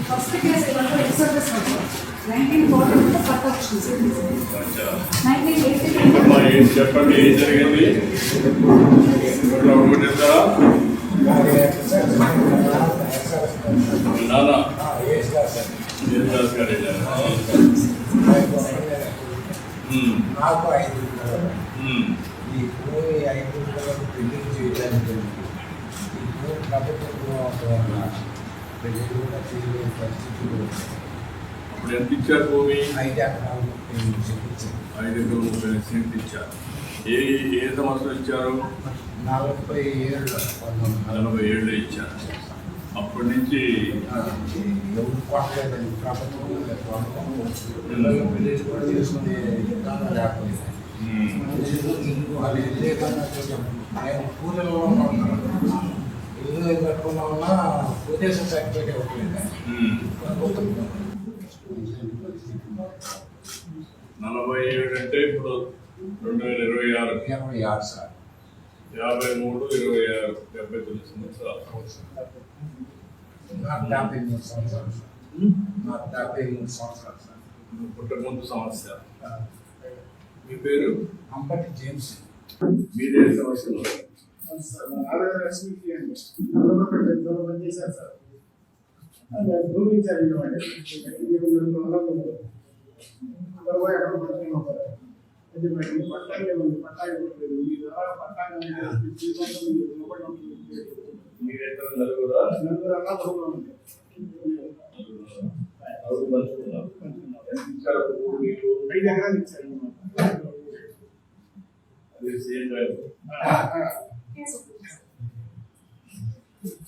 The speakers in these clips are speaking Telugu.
ఫస్ట్ కేసు ఎక్సర్వైస్ 1940 పట్ట వచ్చింది. 1980 చెప్పండి ఏం జరిగింది? నానా నాకు 5 ఈ భూమి 5 బిల్డింగ్ చేయడానికి ఇప్పుడు ప్రభుత్వం బిల్డింగ్ కూడా చేయలేని పరిస్థితులు. ఇప్పుడు ఎంత ఇచ్చారు భూమి? 5 ఎకరాలు 5 ఎకరాలు 30 సెంట్లు ఇచ్చారు. ఏ సంవత్సరం ఇచ్చారు? 47 ఇచ్చారు. అప్పటి నుంచి ఎవరు కొట్టలేదండి. ప్రభుత్వం బిల్డింగ్ కూడా చేసుకునే లేకపోయింది. వాళ్ళు ఇల్లే కన్నా నేను పూజల్లో ఇల్లు కట్టుకున్నా ఉన్నా ప్రదేశం సర్టిఫికేట్ ఇవ్వట్లేదు. 47 అంటే ఇప్పుడు 2026 సార్. 53, 26, 79 సంవత్సరాలు. నాకు 53 సంవత్సరాలు సార్. నాకు 53 సంవత్సరాలు సార్. పుట్టకముందు సమస్య. మీ పేరు? అంబటి జేమ్స్. మీరే సమస్యలు?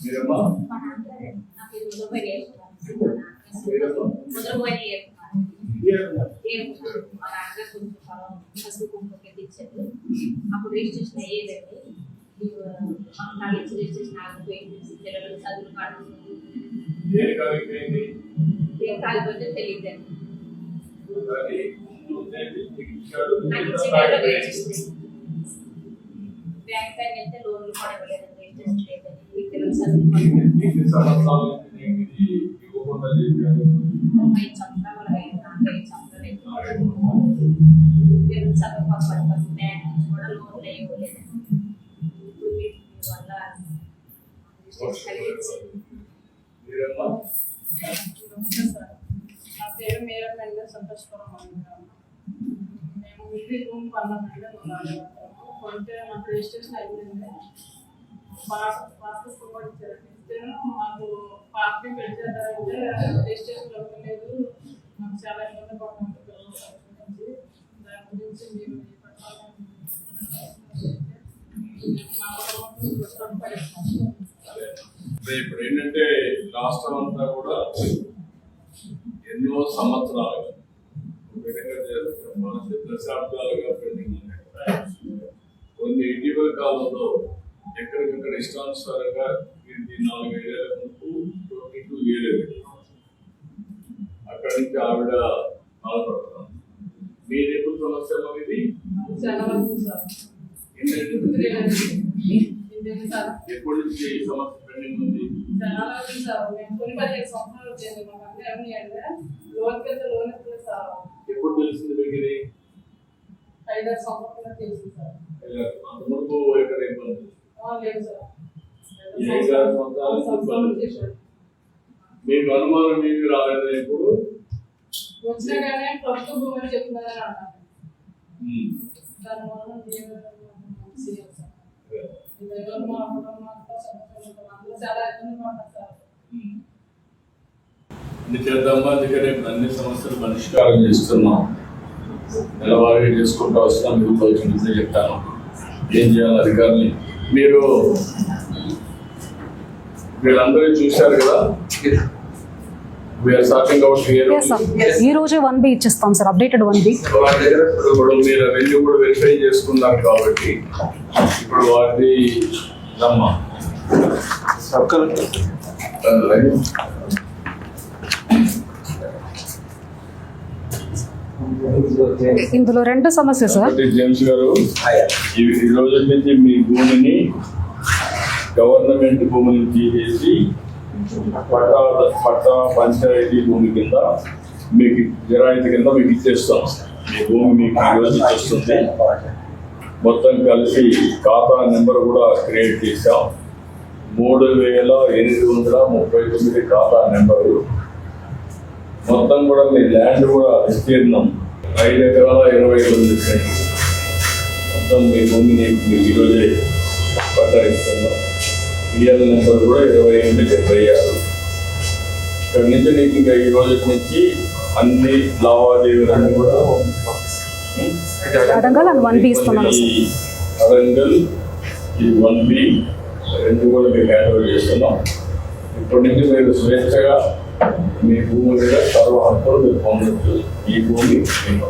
మీరమ్మా అప్పుడు రిజిస్ట్రేషన్ అయ్యేదండి. రిజిస్ట్రేషన్ ఆగిపోయింది. పిల్లలు చదువులు కాకపోతే తెలియదండి. బ్యాంక్ పైన వెళ్తే లోన్లు కూడా ఇవ్వలేదండి. రిజిస్ట్రేషన్ లేదండి. పిల్లలు చదువులు 5 సంవత్సరాలు 5 సంవత్సరాలు 5 సంవత్సరాలు పిల్లలు చదువుకోవాలి. బ్యాంక్ నుంచి కూడా లోన్లు ఇవ్వలేదండి. వల్ల నా పేరు మేరమండ సంతోషపురం. మేము ఇల్లు రూమ్ కొన్నామంటే కొంటే మాకు రిజిస్ట్రేషన్ అయిపోయింది. పాస్పోర్ట్ కూడా ఇచ్చారండి. మాకు పాస్పోర్ట్ పెట్టారంటే రిజిస్ట్రేషన్ అవ్వలేదు. మాకు చాలా ఇబ్బంది పడుతుంది. దాని గురించి మీరు ఇప్పుడు ఏంటంటే రాష్ట్రం అంతా కూడా ఎన్నో సంవత్సరాలు దశాబ్దాలుగా పెండింగ్ ఉన్నాయి. కొన్ని ఇటీవల కాలంలో ఎక్కడికక్కడ ఇష్టానుసారంగా 4 ఏళ్ళ ముందు 22 ఏళ్ళు అక్కడి నుంచి ఆవిడ బాధపడుతున్నాం. మీది ఎప్పుడు సమస్య ఇది? ఎప్పటి నుంచి ఈ సమస్య పెండింగ్ ఉంది? ఎప్పుడు తెలిసింది దగ్గర? 5 సంవత్సరాలు తెలిసింది సార్. అంత ముందు ఎక్కడ ఇబ్బంది? మీకు అనుమానం మీకు రాలేదు ఎప్పుడు? వచ్చినా కానీ ప్రభుత్వ భూమి చెప్తున్నారని అన్నారు. దానివల్ల చేద్దామా అందుకనే అన్ని సమస్యలు పరిష్కారం చేస్తున్నాం. నెలవారీ చేసుకుంటూ వస్తున్నాం. మీకు చెప్తాను ఏం చేయాలి అధికారులు. మీరు వీళ్ళందరూ చూశారు కదా. We are starting out here. Yes sir, ఈ రోజే 1B ఇచ్చేస్తాం సార్, అప్డేటెడ్ 1B. వారి దగ్గర ఇప్పుడు మీరు అవన్నీ కూడా వెరిఫై చేసుకున్నారు కాబట్టి ఇప్పుడు వారిది నమ్మా ఇందులో 2 సమస్య సార్. జేమ్స్ గారు, ఈ రోజు నుంచి మీ భూమిని గవర్నమెంట్ భూమిని తీసేసి పట్టా పంచాయతీ భూమి కింద మీకు జిరాయితీ కింద మీకు ఇచ్చేస్తాం. మీ భూమి మీకు ఈ రోజు ఇచ్చేస్తుంది. మొత్తం కలిసి ఖాతా నెంబర్ కూడా క్రియేట్ చేశాం. 3839 ఖాతా నెంబరు. మొత్తం కూడా మీ ల్యాండ్ కూడా విస్తీర్ణం 5 ఎకరాల 29 సెంట్లు. మొత్తం మీ భూమిని మీకు ఈరోజే పట్టా ఇస్తున్నాం. పిఎల్ నెంబర్ కూడా 2876. ఇక్కడ నుంచి నీకు ఇంకా ఈ రోజు నుంచి అన్ని లావాదేవీలన్నీ కూడా అడంగల్ అండ్ 1B ఇస్తున్నాను. అడంగల్ ఇది 1B 2 కూడా మీకు హ్యాండ్ ఓవర్ చేస్తున్నాం. ఇప్పటి నుంచి మీరు స్వేచ్ఛగా మీ భూమి మీద సర్వ హక్కులు మీరు పొందొచ్చు. ఈ భూమి మీకు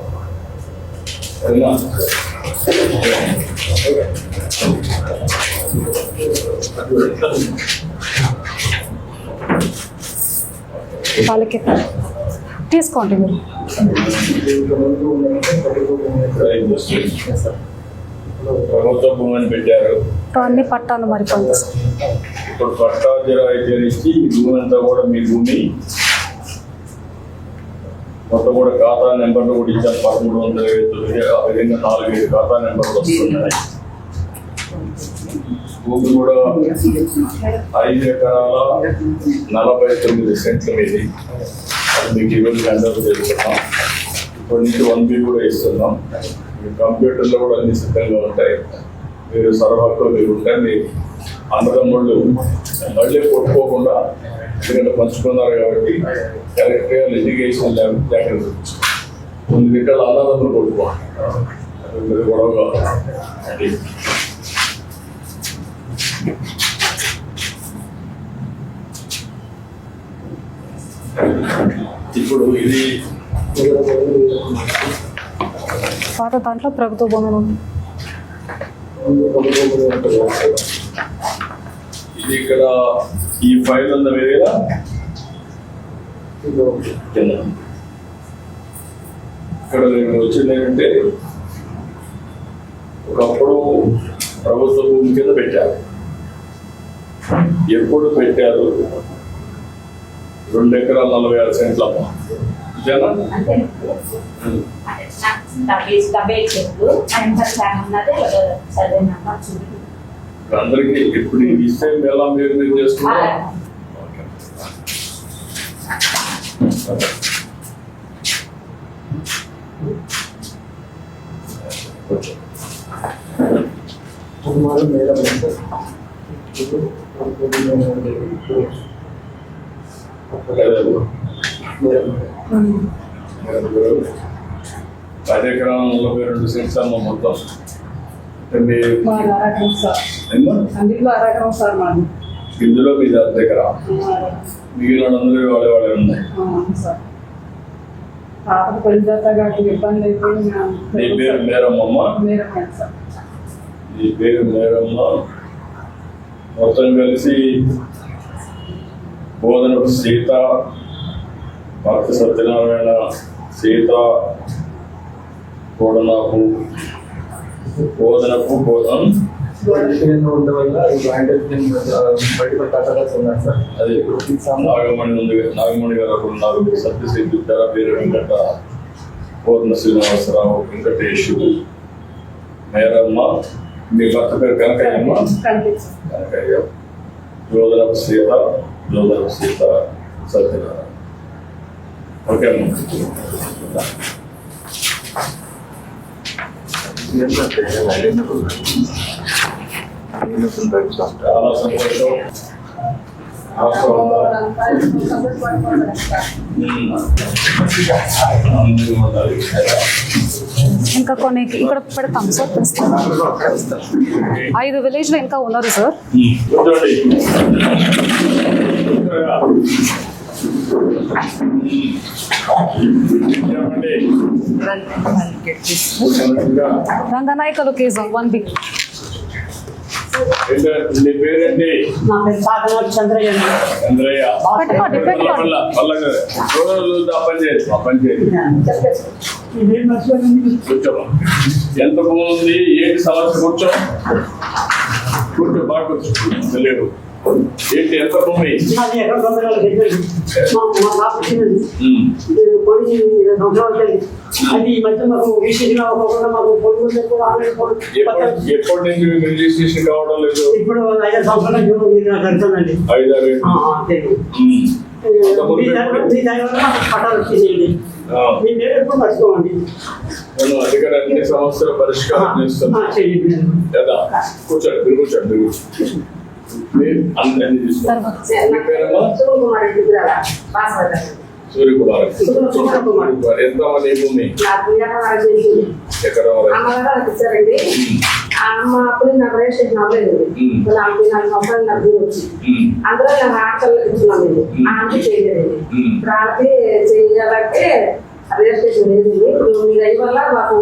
వాళ్ళకి తీసుకోండి మీరు. ప్రభుత్వ భూమిని పెట్టారు. అన్ని పట్టాలు మరిపోయింది సార్. ఇప్పుడు పట్టా జిరాయితీ ఇచ్చి ఈ భూమి అంతా కూడా మీ భూమి మొత్తం కూడా ఖాతా నెంబర్లు కూడా ఇచ్చారు. 1359 ఆ విధంగా 4-5 ఖాతా నెంబర్లు వస్తున్నాయి. భూమి కూడా 5 ఎకరాల 49 సెంట్ల మీది. అది మీకు ఈరోజు హ్యాండ్ ఓవర్ చేస్తున్నాం. ఇప్పటి నుంచి 1B కూడా ఇస్తున్నాం. మీ కంప్యూటర్లో కూడా అన్ని సిద్ధంగా ఉంటాయి. మీరు సర్వహక్కులు మీరు ఉంటాయి. మీ అన్నదమ్ముళ్ళు మళ్ళీ కొట్టుకోకుండా ఎందుకంటే పంచుకున్నారు కాబట్టి ఎలక్ట్రికల్ ఎడ్యుకేషన్ జాగ్రత్త. కొన్ని దిక్కల అన్నదమ్ములు కొట్టుకోండి గొడవగా. ఇప్పుడు ఇది పాత దాంట్లో ప్రభుత్వ భూములు ఉంది. ఇది ఇక్కడ ఈ ఫైల్ ఉన్న వేరేగా ఇక్కడ నేను వచ్చింది ఏంటంటే ఒకప్పుడు ప్రభుత్వ భూమి కింద పెట్టారు. ఎప్పుడు పెట్టారు? 2 ఎకరాల 46 సెంట్లమ్మ. జనా అందరికి ఇప్పుడు ఇస్తే ఎలా మీరు చేసుకున్నారు? పది ఎకరాల 42 సెంట్స్ అమ్మ మొత్తం. ఇందులో మీది 10 ఎకరా, మిగిలిన అందరూ వాళ్ళే ఉన్నాయి. నీ పేరు మేరమ్మ. నీ పేరు మేరమ్మ. మొత్తం కలిసి బోధనపు సీత, భక్త సత్యనారాయణ, సీత, బోధనపు అదే నాగమణి ఉంది. నాగమణి గారు అప్పుడు ఉన్నారు. సత్యసిద్ధి పేరు వెంకట, పూర్ణ శ్రీనివాసరావు, వెంకటేశు, మేరమ్మ. మీ భర్త పేరు కనకయ్యమ్మ. కనకయ్య. జోదరపు సీత, సత్యనారాయణ. ఓకే అమ్మ. చాలా సంతోషం. అవసరం ఉందా? ఇంకా కొన్ని ఇక్కడ పెడతాం సార్, తెస్తాం. 5 విలేజ్లో ఇంకా ఉన్నారు సార్. కూర్చోండి. చెప్పండి. Ranganayaka location 1B. నీ పేరేంటి? నా పేరు సాధన చంద్రయ్య. చంద్రయ్య. పెట్టుకోండి, పెట్టుకోండి. కూర్చోమా. ఎంత భూమి ఉంది, ఏంటి సమస్య? కూర్చో కూర్చో, బాగా కూర్చో. తెలియదు ఏంటి, ఎంత భూమి? నాది ఎక్కడ సంవత్సరాలు పెట్టింది. మా బాబు చిన్నది. నేను కొని 2 సంవత్సరాలు అయింది. అది ఈ మధ్య మాకు రిజిస్ట్రేషన్ అవ్వకుండా మాకు పొడుగు ఎప్పటి నుంచి రిజిస్ట్రేషన్ కావడం లేదు? ఇప్పుడు 5 సంవత్సరాలు జరుగుతుందండి. 5-6 మీ దానివల్ల మాకు పట్టాలు వచ్చేసేయండి. మీ నేను ఎప్పుడు మర్చిపోండి. నేను అధికార అన్ని సమస్యల పరిష్కారం చేస్తున్నాను కదా. కూర్చోండి, మీరు కూర్చోండి, మీరు కూర్చోండి. అందరినీ తీసుకోండి. మీ పేరమ్మా? సూర్యకుమార్. ఎంతమంది భూమి? ఎకరం వరకు? ఇచ్చారండి. అమ్మ అప్పుడు నాకు రిజిస్ట్రేషన్ అవ్వలేదు. 4 సంవత్సరాలు నాకు వచ్చి అందులో నాకు ఆటల్లో ఇస్తున్నాను. ఆమెకి చేయలేదండి. ఇప్పుడు ఆమెకి చేయాలంటే రిజిస్ట్రేషన్ లేదండి. ఇప్పుడు మీ దయ వల్ల మాకు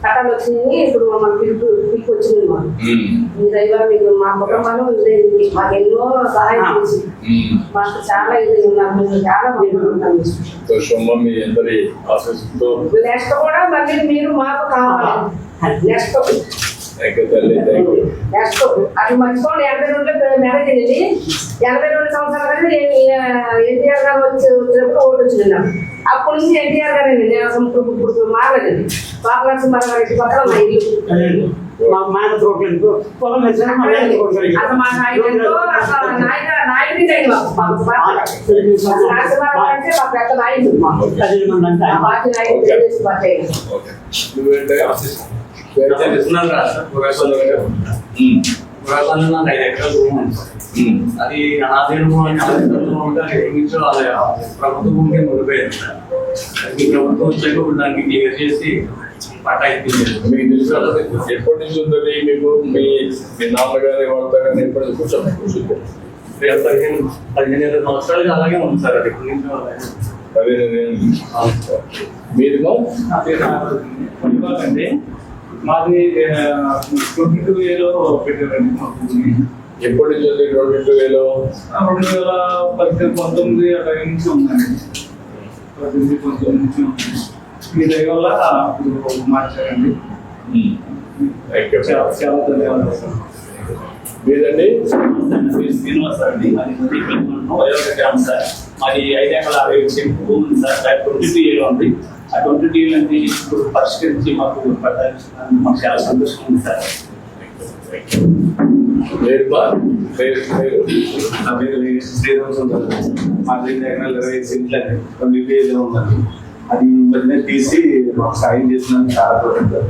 కట్టాలు వచ్చినాయి. ఇప్పుడు మమ్మల్ని పిలుపు వచ్చింది. మాకు మీ దయ వల్ల మీకు మా కుటుంబాలు లేదు. మాకు ఎన్నో సహాయం చేసి మాకు చాలా ఇది ఉన్నాము. చాలా బాగుంటాము. మీ అందరి ఆశిస్తూ నెక్స్ట్ కూడా మళ్ళీ మీరు మాకు కావాలి. నెక్స్ట్ నెక్స్ట్ అది మర్చిపోండి. 82 మ్యారేజ్ అయింది. 82 సంవత్సరాల కానీ ఎన్టీఆర్ గారు వచ్చినప్పుడు ఓటు వచ్చింది నాకు. అప్పటి నుంచి ఎన్టీఆర్ గారు అండి. నేను అసలు ఇప్పుడు మారలేదండి. పాపలక్ష్మీ గారి పక్కన మా ఇల్లు. మా మాయన తోటలు పొలం వేసాను. మా నాయన తోటలు అసలు మా నాయకుడితో అసలు నాయకుడి అంటే మాకు పెద్ద నాయకుడు. మా పార్టీ నాయకుడు పార్టీ. నాకు 5 ఎకరాల భూమి ఉంది. అది అనాధీన ప్రభుత్వ భూమికి ముడిపోయింది. అది ప్రభుత్వం వచ్చాక ఇప్పుడు దానికి క్లియర్ చేసి పట్టా ఇప్పించారు. మీకు తెలుసు ఎప్పటి నుంచి ఉంటుంది మీకు? మీ నాన్నగారి వాళ్ళ కానీ ఎప్పటి నుంచి? కూర్చోండి, కూర్చుంటారు. 15 సంవత్సరాలుగా అలాగే ఉంది సార్. అది ఎప్పటి నుంచో 15 ఏళ్ళు. మీరు అంటే మాది 22A పెట్టారండి. ఎప్పటి నుంచి ఉంది? 22A 2019 అట్లా నుంచి ఉందండి. 19 నుంచి ఉంది. మీ దగ్గర వల్ల మార్చారండి. చాలా ధన్యవాదాలు సార్. మీదండి? శ్రీనివాస్ అండి. అది గ్రామం సార్. మాది 5 ఎకరాల 60 సెంట్లు భూమి ఉంది సార్. 22A ఉంది. ఆ 22A అంటే ఇప్పుడు పరిష్కరించి మాకు మాకు చాలా సంతోషంగా ఉంది సార్. నా పేరు శ్రీరామచంద్ర. మా 5 ఎకరాల 25 సెంట్లు అండి. 22A ఉందండి. అది మధ్యన తీసి మాకు సాయం చేసినందుకు చాలా కోరుకుంటారు.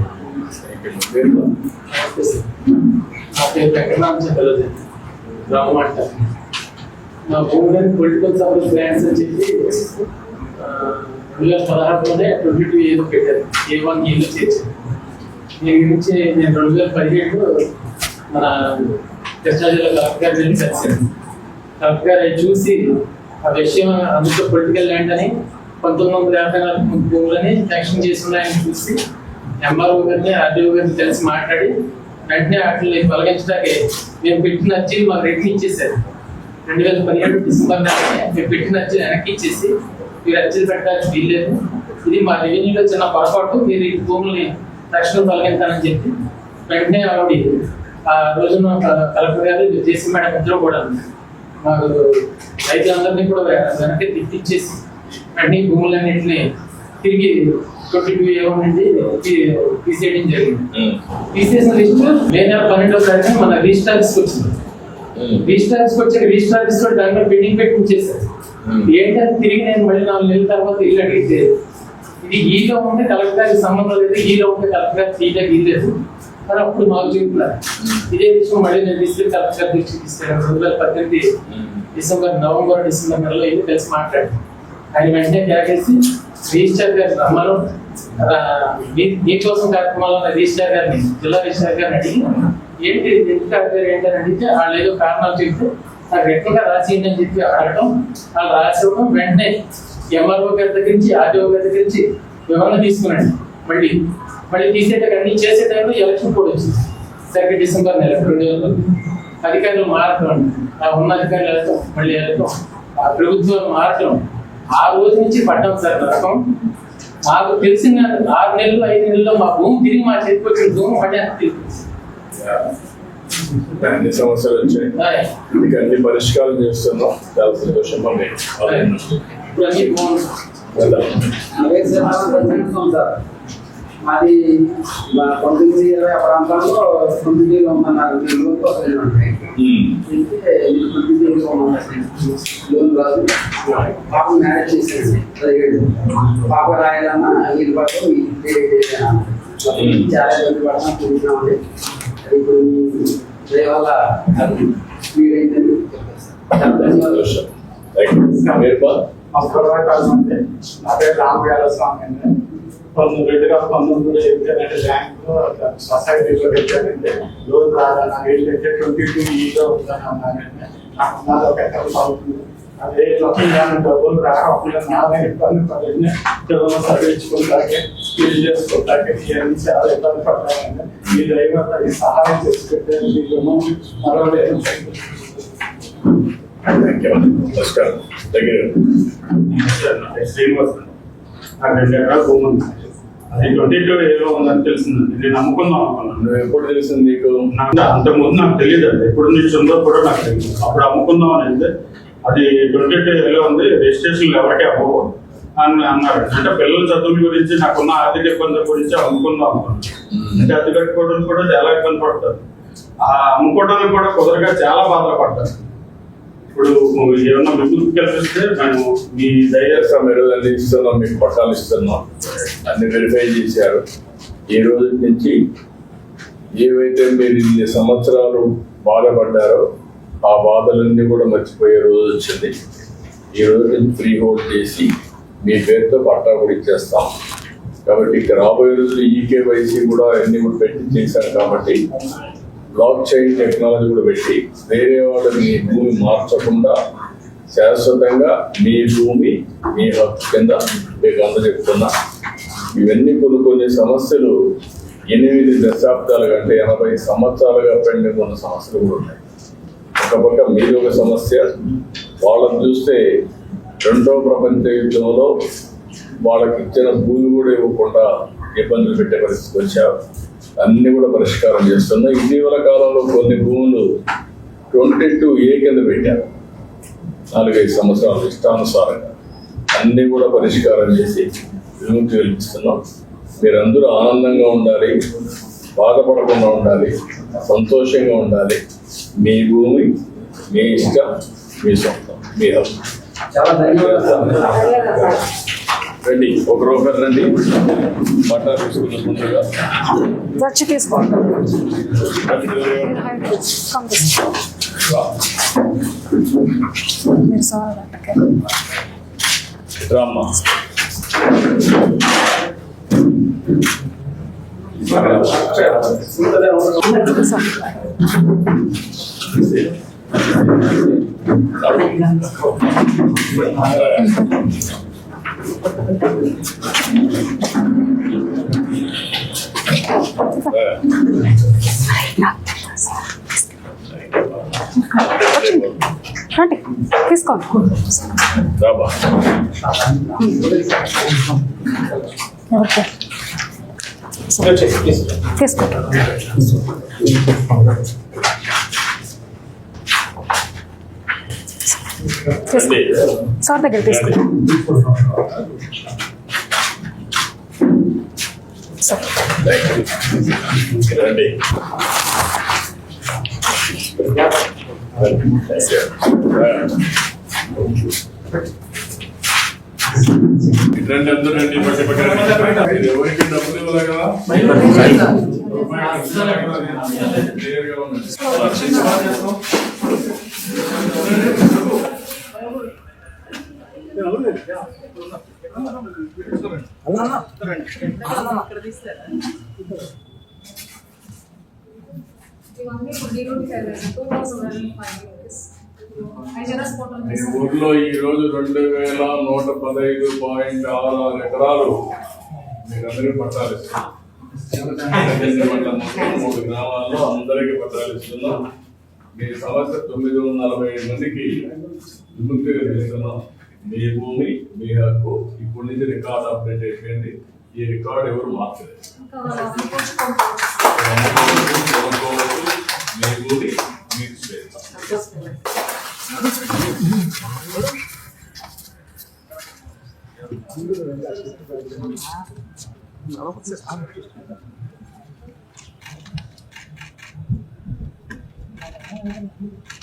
నా పేరు వెంకటరామచంద్ర రామమాట. నా భూమిలోని పొలిటికల్ సర్వీస్ గ్రాంట్స్ అని చెప్పి 2016లోనే 22A పెట్టారు. A1 ఏలో చేర్చారు. దీని గురించి నేను 2017 మన కృష్ణా జిల్లా కలెక్టర్ గారు వెళ్ళి కలిసాను. కలెక్టర్ గారు అది చూసి ఆ విషయం అందులో పొలిటికల్ ల్యాండ్ అని 1954 భూములని శాంక్షన్ చేసి ఉన్నాయని చూసి ఎంఆర్ఓ గారిని ఆర్డీఓ గారిని కలిసి మాట్లాడి వెంటనే వాటిని తొలగించడానికి మేము పెట్టిన అర్జీని మాకు రిటర్న్ ఇచ్చేసారు. 2017 డిసెంబర్ నెలనే మేము పెట్టిన అర్జీని వెనక్కి ఇచ్చేసి మీరు అర్జీలు పెట్టడానికి వీల్లేదు, ఇది మా రెవెన్యూలో చిన్న పొరపాటు, మీరు ఈ భూముల్ని తక్షణం తొలగించాలని చెప్పి వెంటనే ఆవిడ ఆ రోజున కలెక్టర్ గారు జేసీ మేడం ఇద్దరు కూడా మాకు రైతులందరినీ కూడా వెనక్కి తిప్పించేసి వెంటనే భూములన్నింటినీ తిరిగి 22A నుండి తీసేయడం జరిగింది. తీసేసిన లిస్టు మే నెల 12వ తారీఖున మన రిజిస్టార్స్ వచ్చింది. రిజిస్టార్స్ వచ్చాక రిజిస్టార్స్ దాంట్లో బిల్డింగ్ పెట్టి చేశారు. ఏంటంటే తిరిగి నేను మళ్ళీ 4 నెలల తర్వాత ఇల్లు అడిగితే ఇది ఈలో ఉంటే కలెక్టర్ గారికి సంబంధం లేదు, ఈలో ఉంటే కలెక్టర్ గారు తీయడానికి ఇల్లేదు మరి అప్పుడు మాకు చెప్తున్నారు. ఇదే విషయం మళ్ళీ నేను డిస్ట్రిక్ట్ కలెక్టర్ దృష్టికి తీసుకెళ్ళాను. 2018 నవంబర్ డిసెంబర్ నెలలో వెళ్ళి కలిసి మాట్లాడారు. ఆయన వెంటనే కేకేసి రిజిస్టర్ గారు రమ్మను, నీకోసం కార్యక్రమాల్లో రిజిస్టర్ గారిని, జిల్లా రిజిస్టర్ గారిని అడిగి ఏంటి ఎందుకు అడిగారు ఏంటని అడిగితే వాళ్ళు ఏదో కారణాలు చెప్తే నాకు రెట్లుగా రాసింది అని చెప్పి అడగటం, వాళ్ళు రాసి ఇవ్వడం, వెంటనే ఎంఆర్ఓ గారి దగ్గర నుంచి ఆర్డీఓ గారి దగ్గర నుంచి వివరణ తీసుకున్నాడు. మళ్ళీ తీసేటప్పుడు అన్ని చేసే టైంలో ఎలక్షన్ కూడా వచ్చింది. సరిగ్గా డిసెంబర్ నెల 2000 అధికారులు మారటం, ఉన్న అధికారులు వెళ్ళటం, మళ్ళీ వెళ్ళటం, ఆ ప్రభుత్వం మారటం, ఆ రోజు నుంచి పడ్డాం సార్ నరకం. మాకు తెలిసిన 6 నెలలు 5 నెలల్లో మా భూమి తిరిగి మా చేతికి వచ్చిన భూమి మళ్ళీ అన్ని సమస్యలు వచ్చాయి, మీకు అన్ని పరిష్కారం చేస్తున్నాం. చాలా సంతోషం. ఇప్పుడు అన్ని భూమి మాది మా 1920 ప్రాంతంలో 9 ఉంటాయి. లోన్ రాదు, పాప మ్యారేజ్ చేసేది 17 పాప రాయాలన్నా వీళ్ళు పాటు చాలా ఇబ్బంది పడతాం చూసినామండి. ఇప్పుడు మీ వల్ల స్పీడ్ అయిందని సంతోషం. నా పేరు రామయాల స్వామి అండి. 1919 బ్యాంకు సొసైటీలో పెట్టానంటే లోన్ రాదని ఏంటంటే 22 ఉందని అన్నానండి. నాకు ఉన్నది ఒక ఎకరం అవుతుంది. అదే లక్ష్యంగా డబ్బులు రాకపోయినా నాన్న ఇబ్బంది పడింది. పిల్లలు చదివించుకుంటాకే ఫీల్ చేసుకుంటాకే ఇవన్నీ చాలా ఇబ్బంది పడ్డానండి. మీ దైవం అది సహాయం చేసి పెట్టాను. మీకు మరవలేదు. నమస్కారం. శ్రీనివాస్ నాకు 2 ఎకరాల భూమి ఉంది. అది 22 ఉందని తెలిసిందండి. నేను అమ్ముకుందాం అనుకున్నాను. నువ్వు ఎప్పుడు తెలిసింది నీకు? అంతకుముందు నాకు తెలియదు అండి. ఎప్పుడు నుంచి ఉందో కూడా నాకు తెలియదు. అప్పుడు అమ్ముకుందాం అని అంటే అది 22 ఉంది, రిజిస్ట్రేషన్లు ఎవరికీ అవ్వవు అని అన్నారు. అంటే పిల్లల చదువుల గురించి, నాకున్న ఆర్థిక ఇబ్బందుల గురించి అమ్ముకుందాం అనుకున్నాను. అంటే అది కట్టుకోవడం కూడా చాలా ఇబ్బంది పడతారు. ఆ అమ్ముకోవడానికి కూడా కుదరగా చాలా బాధలు పడతారు. ఇప్పుడు ఏమన్నా విముక్తి కల్పిస్తే మేము మీ దయచేస్తాం. మీరు అన్ని ఇస్తున్నాం, మీకు పట్టాలు ఇస్తున్నాం, అన్ని వెరిఫై చేశారు. ఈ రోజు నుంచి ఏవైతే మీరు ఇన్ని సంవత్సరాలు బాధపడ్డారో ఆ బాధలన్నీ కూడా మర్చిపోయే రోజు వచ్చింది. ఈ రోజు నుంచి ఫ్రీ హోల్డ్ చేసి మీ పేరుతో పట్టా కూడా ఇచ్చేస్తాం. కాబట్టి ఇక రాబోయే రోజులు ఈకేవైసీ కూడా అన్ని కూడా పెట్టి చేశారు. కాబట్టి బ్లాక్ చైన్ టెక్నాలజీ కూడా పెట్టి వేరే వాళ్ళు మీ భూమి మార్చకుండా శాశ్వతంగా మీ భూమి మీ హక్కు కింద మీకు అందజెప్తున్నా. ఇవన్నీ కొన్ని సమస్యలు 8 దశాబ్దాల కంటే 80 సంవత్సరాలుగా పెండింగ్ ఉన్న సమస్యలు కూడా ఉన్నాయి. ఒక పక్క మీరు ఒక సమస్య, వాళ్ళని చూస్తే 2వ ప్రపంచ యుద్ధంలో వాళ్ళకి ఇచ్చిన భూమి కూడా ఇవ్వకుండా ఇబ్బందులు పెట్టే పరిస్థితికి వచ్చారు. అన్ని కూడా పరిష్కారం చేస్తున్నాయి. ఇటీవల కాలంలో కొన్ని భూములు 22A కింద పెట్టారు. 4-5 సంవత్సరాలు ఇష్టానుసారంగా అన్ని కూడా పరిష్కారం చేసి విముక్తి కల్పిస్తున్నాం. మీరందరూ ఆనందంగా ఉండాలి, బాధపడకుండా ఉండాలి, సంతోషంగా ఉండాలి. మీ భూమి మీ ఇష్టం, మీ సొంతం, మీ హక్కు. చాలా ధన్యవాదాలు. రండి, ఒకరొకరు రండి. పట్టా తీసుకున్న ముందుగా వచ్చి తీసుకోండి. మీరు సార్ రామ్మా. రండి తీసుకోండి. రాబా. ఓకే తీసుకోండి. సార్ దగ్గర తీసుకోండి. రండి. ఇట్లాంటి అందరూ రండి. పక్క పక్క ఎవరికి డబ్బులు ఇవ్వాలి కదా. క్లియర్గా ఉంది. ఇవన్నీ ఇప్పుడు డీరోడ్ 2005 రూపీస్. హైజనస్ పోర్టల్ మీ ఊర్లో ఈ రోజు 2115.66 ఎకరాలు మీరందరికీ పట్టాలు ఇస్తున్నాం. 3 గ్రామాల్లో అందరికీ పట్టాలు ఇస్తున్నాం. మీ సమస్య 945 మందికి విముక్తిగా చేస్తున్నాం. మీ భూమి మీ హక్కు ఇప్పటి నుంచి రికార్డ్ అప్డేట్ అయిపోయింది. ఈ రికార్డ్ ఎవరు మార్చలేదు. మీ భూమి మీకు స్వేచ్ఛ. కొనుక్కోవచ్చు.